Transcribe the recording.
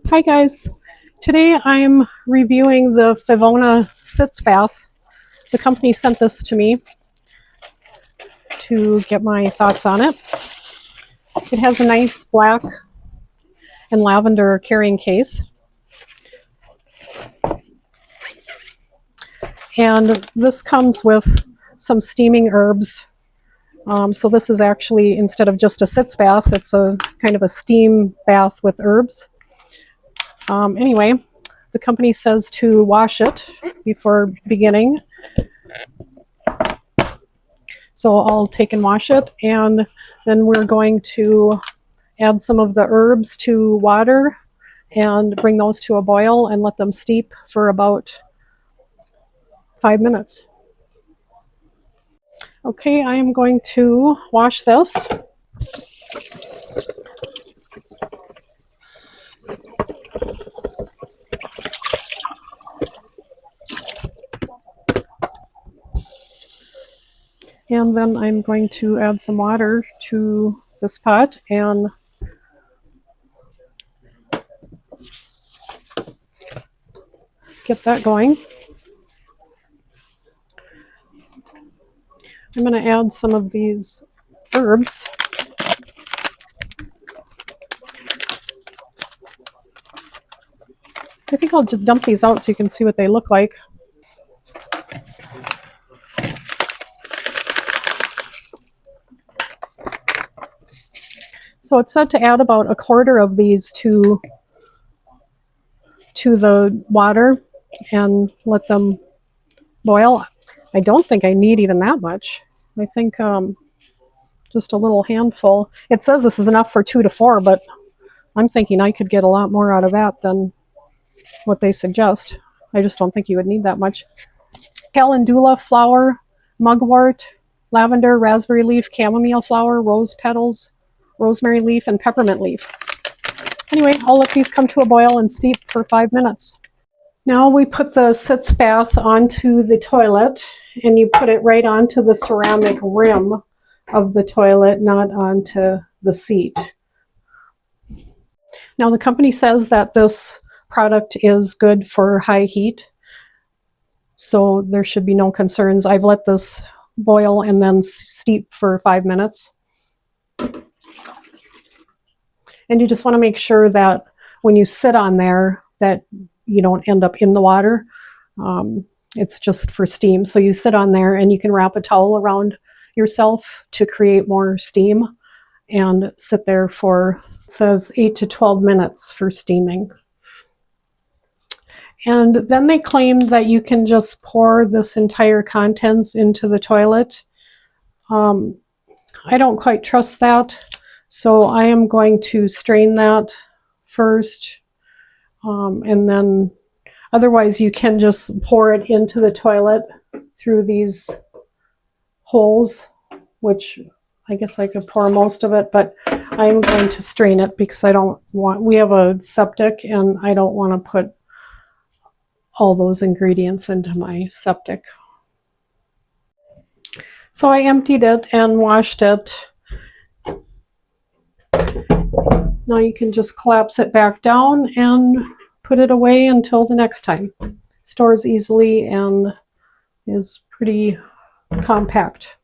Hi guys, today I'm reviewing the Fivona Sitz Bath. The company sent this to me to get my thoughts on it. It has a nice black and lavender carrying case. And this comes with some steaming herbs. So this is actually, instead of just a sitz bath, it's a kind of a steam bath with herbs. Anyway, the company says to wash it before beginning. So I'll take and wash it, and then we're going to add some of the herbs to water and bring those to a boil and let them steep for about 5 minutes. Okay, I am going to wash this. And then I'm going to add some water to this pot and get that going. I'm going to add some of these herbs. I think I'll just dump these out so you can see what they look like. So it said to add about 1/4 of these to the water and let them boil. I don't think I need even that much. I think just a little handful. It says this is enough for 2 to 4, but I'm thinking I could get a lot more out of that than what they suggest. I just don't think you would need that much. Calendula flower, mugwort, lavender, raspberry leaf, chamomile flower, rose petals, rosemary leaf, and peppermint leaf. Anyway, I'll let these come to a boil and steep for 5 minutes. Now we put the sitz bath onto the toilet, and you put it right onto the ceramic rim of the toilet, not onto the seat. Now the company says that this product is good for high heat, so there should be no concerns. I've let this boil and then steep for 5 minutes. And you just want to make sure that when you sit on there that you don't end up in the water. It's just for steam. So you sit on there and you can wrap a towel around yourself to create more steam and sit there for, it says 8 to 12 minutes for steaming. And then they claim that you can just pour this entire contents into the toilet. I don't quite trust that. So I am going to strain that first, and then otherwise you can just pour it into the toilet through these holes, which I guess I could pour most of it, but I'm going to strain it because I don't want, we have a septic and I don't want to put all those ingredients into my septic. So I emptied it and washed it. Now you can just collapse it back down and put it away until the next time. Stores easily and is pretty compact.